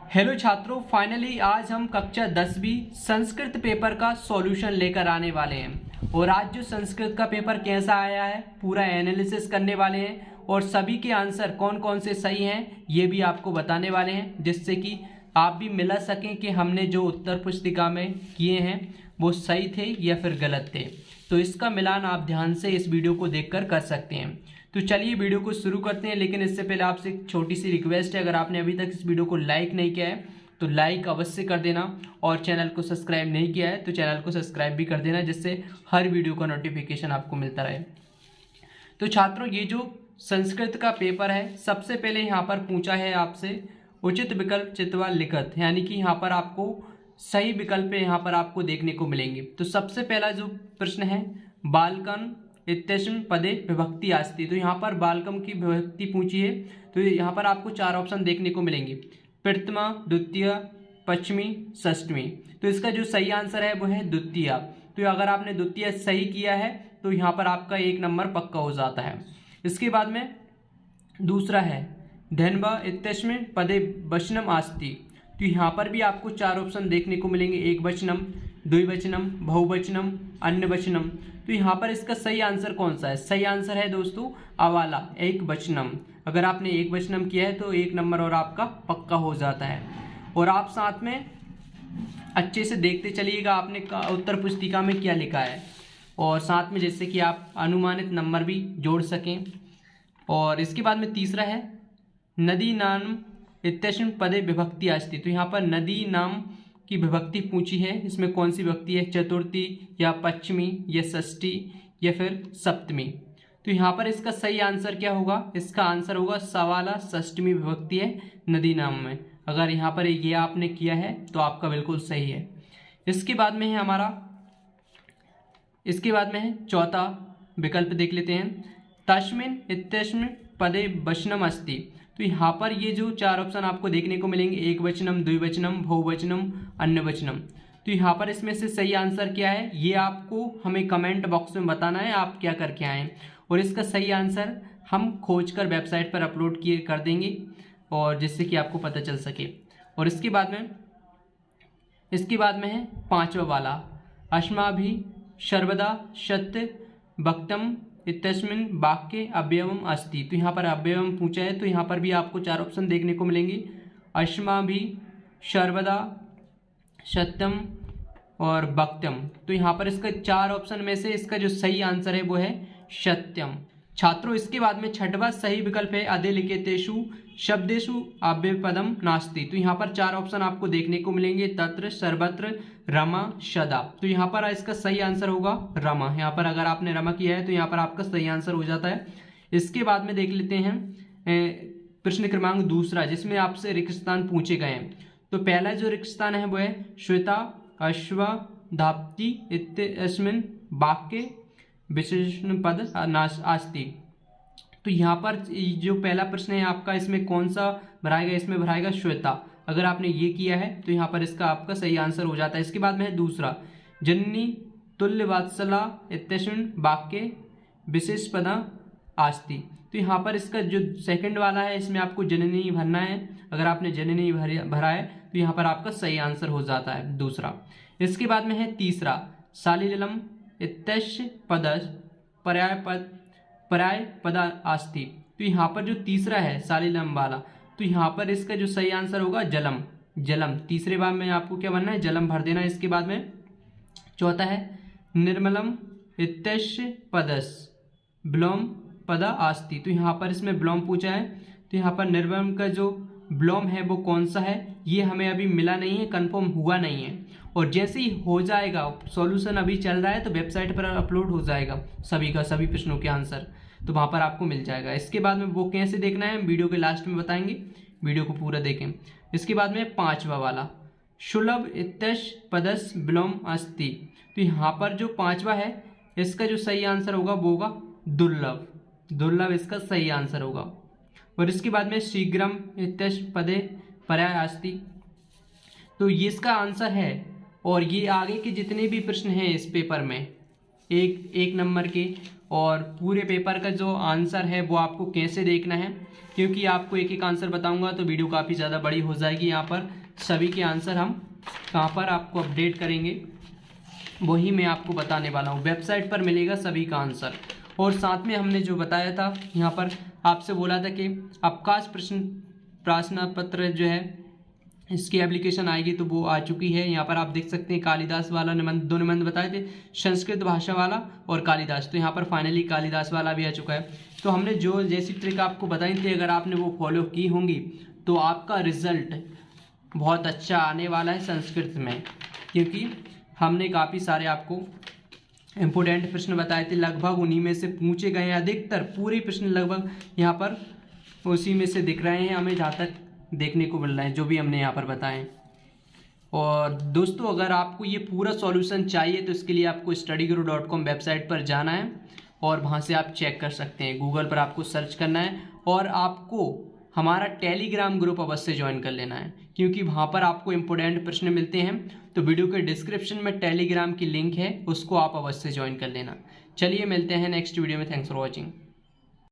Hello छात्रों, finally आज हम कक्षा 10वीं संस्कृत पेपर का सॉल्यूशन लेकर आने वाले हैं। और आज जो संस्कृत का पेपर कैसा आया है पूरा एनालिसिस करने वाले हैं और सभी के आंसर कौन कौन से सही हैं ये भी आपको बताने वाले हैं, जिससे कि आप भी मिला सकें कि हमने जो उत्तर पुस्तिका में किए हैं वो सही थे या फिर गलत थे। तो इसका मिलान आप ध्यान से इस वीडियो को देखकर कर सकते हैं। तो चलिए वीडियो को शुरू करते हैं, लेकिन इससे पहले आपसे एक छोटी सी रिक्वेस्ट है, अगर आपने अभी तक इस वीडियो को लाइक नहीं किया है तो लाइक अवश्य कर देना, और चैनल को सब्सक्राइब नहीं किया है तो चैनल को सब्सक्राइब भी कर देना, जिससे हर वीडियो का नोटिफिकेशन आपको मिलता रहे। तो छात्रों, ये जो संस्कृत का पेपर है, सबसे पहले यहाँ पर पूछा है आपसे उचित विकल्प चित्वा लिखत, यानी कि यहाँ पर आपको सही विकल्प यहाँ पर आपको देखने को मिलेंगे। तो सबसे पहला जो प्रश्न है, बालकन इत्यस्मिन् पदे विभक्ति अस्ति। तो यहाँ पर बालकम की विभक्ति पूछी है, तो यहाँ पर आपको 4 ऑप्शन देखने को मिलेंगे, प्रथमा, द्वितीय, पश्चिमी, षष्ठमी। तो इसका जो सही आंसर है वो है द्वितीय। तो अगर आपने द्वितीय सही किया है तो यहाँ पर आपका 1 नंबर पक्का हो जाता है। इसके बाद में दूसरा है धन्वा इत्यस्मिन् पदे वचनम अस्ति। तो यहाँ पर भी आपको 4 ऑप्शन देखने को मिलेंगे, एक वचनम, द्विवचनम, बहुवचनम, अन्य वचनम। तो यहाँ पर इसका सही आंसर कौन सा है? सही आंसर है दोस्तों अवाला, एक वचनम। अगर आपने एक वचनम किया है तो 1 नंबर और आपका पक्का हो जाता है। और आप साथ में अच्छे से देखते चलिएगा आपने उत्तर पुस्तिका में क्या लिखा है, और साथ में जैसे कि आप अनुमानित नंबर भी जोड़ सकें। और इसके बाद में तीसरा है नदी नाम इत्यस्मिन् पदे विभक्ति अस्ति। तो यहाँ पर नदी नाम की विभक्ति पूछी है, इसमें कौन सी विभक्ति है? चतुर्थी या पश्चिमी या षष्ठी या फिर सप्तमी। तो यहाँ पर इसका सही आंसर क्या होगा? इसका आंसर होगा सवाला, षष्ठमी विभक्ति है नदी नाम में। अगर यहाँ पर ये आपने किया है तो आपका बिल्कुल सही है। इसके बाद में है चौथा विकल्प देख लेते हैं, तस्मिन् इत्यस्मिन् पदे वचनम अस्ति। तो यहाँ पर ये जो 4 ऑप्शन आपको देखने को मिलेंगे, एक वचनम, द्विवचनम, बहुवचनम, अन्य वचनम। तो यहाँ पर इसमें से सही आंसर क्या है ये आपको हमें कमेंट बॉक्स में बताना है, आप क्या करके आए हैं। और इसका सही आंसर हम खोजकर वेबसाइट पर अपलोड किए कर देंगे, और जिससे कि आपको पता चल सके। और इसके बाद में है 5वां वाला, अस्माभिः सर्वदा सत्य वक्तव्यम् इत्यस्मिन् वाक्ये अव्ययम् अस्ति। तो यहाँ पर अव्ययम् पूछा है, तो यहाँ पर भी आपको 4 ऑप्शन देखने को मिलेंगे, अस्माभिः सर्वदा सत्यम और वक्तव्यम्। तो यहाँ पर इसका 4 ऑप्शन में से इसका जो सही आंसर है वो है सत्यम। छात्रों, इसके बाद में 6वां सही विकल्प है अधोलिखितेषु शब्देषु अव्ययपदम नास्ति। तो यहाँ पर 4 ऑप्शन आपको देखने को मिलेंगे, तत्र, सर्वत्र, रमा, सदा। तो यहाँ पर इसका सही आंसर होगा रमा। यहाँ पर अगर आपने रमा किया है तो यहाँ पर आपका सही आंसर हो जाता है। इसके बाद में देख लेते हैं प्रश्न क्रमांक दूसरा, जिसमें आपसे रिक्त स्थान पूछे गए हैं। तो पहला जो रिक्त स्थान है वो है श्वेता अश्व धाप्ति इत्यस्मिन् वाक्ये विशेषण पद अस्ति। तो यहाँ पर जो पहला प्रश्न है आपका, इसमें कौन सा भराएगा? इसमें भराएगा श्वेता। अगर आपने ये किया है तो यहाँ पर इसका आपका सही आंसर हो जाता है। इसके बाद में है दूसरा, जननी तुल्य वात्सला इत्यस्मिन् वाक्ये विशेष पद अस्ति। तो यहाँ पर इसका जो सेकंड वाला है इसमें आपको जननी भरना है। अगर आपने जननी भरा है तो यहाँ पर आपका सही आंसर हो जाता है दूसरा। इसके बाद में है तीसरा, शालिलम इत्यस्य पदस् पर्याय पद अस्ति। तो यहाँ पर जो तीसरा है शालिलम वाला, तो यहाँ पर इसका जो सही आंसर होगा जलम। तीसरे बार में आपको क्या बनना है? जलम भर देना। इसके बाद में चौथा है निर्मलम इत्यस्य पदस् ब्लोम पद अस्ति। तो यहाँ पर इसमें ब्लोम पूछा है, तो यहाँ पर निर्मलम का जो ब्लोम है वो कौन सा है ये हमें अभी मिला नहीं है, कंफर्म हुआ नहीं है। और जैसे ही हो जाएगा, सॉल्यूशन अभी चल रहा है तो वेबसाइट पर अपलोड हो जाएगा सभी प्रश्नों के आंसर, तो वहाँ पर आपको मिल जाएगा। इसके बाद में वो कैसे देखना है वीडियो के लास्ट में बताएंगे, वीडियो को पूरा देखें। इसके बाद में 5वां वाला, सुलभ इत्यस्य पदस् ब्लोम अस्ति। तो यहाँ पर जो 5वां है इसका जो सही आंसर होगा वो होगा दुर्लभ इसका सही आंसर होगा। और इसके बाद में शीघ्रम इत्यस्य पदे पर्याय अस्ति। तो ये इसका आंसर है। और ये आगे के जितने भी प्रश्न हैं इस पेपर में एक नंबर के, और पूरे पेपर का जो आंसर है वो आपको कैसे देखना है, क्योंकि आपको एक एक आंसर बताऊंगा तो वीडियो काफ़ी ज़्यादा बड़ी हो जाएगी। यहाँ पर सभी के आंसर हम कहाँ पर आपको अपडेट करेंगे वही मैं आपको बताने वाला हूँ। वेबसाइट पर मिलेगा सभी का आंसर। और साथ में हमने जो बताया था यहाँ पर आपसे बोला था कि अवकाश प्रश्न पत्र जो है इसकी एप्लीकेशन आएगी, तो वो आ चुकी है। यहाँ पर आप देख सकते हैं कालिदास वाला निबंध, 2 निबंध बताए थे, संस्कृत भाषा वाला और कालिदास, तो यहाँ पर फाइनली कालिदास वाला भी आ चुका है। तो हमने जो जैसी ट्रिक आपको बताई थी, अगर आपने वो फॉलो की होंगी तो आपका रिजल्ट बहुत अच्छा आने वाला है संस्कृत में, क्योंकि हमने काफ़ी सारे आपको इम्पोर्टेंट प्रश्न बताए थे, लगभग उन्हीं में से पूछे गए हैं। अधिकतर पूरे प्रश्न लगभग यहाँ पर उसी में से दिख रहे हैं हमें, जहाँ तक देखने को मिल रहा है जो भी हमने यहाँ पर बताएं। और दोस्तों अगर आपको ये पूरा सॉल्यूशन चाहिए तो इसके लिए आपको studyguru.com वेबसाइट पर जाना है और वहाँ से आप चेक कर सकते हैं। गूगल पर आपको सर्च करना है और आपको हमारा टेलीग्राम ग्रुप अवश्य ज्वाइन कर लेना है, क्योंकि वहाँ पर आपको इम्पोर्टेंट प्रश्न मिलते हैं। तो वीडियो के डिस्क्रिप्शन में टेलीग्राम की लिंक है, उसको आप अवश्य ज्वाइन कर लेना। चलिए मिलते हैं नेक्स्ट वीडियो में। Thanks for watching.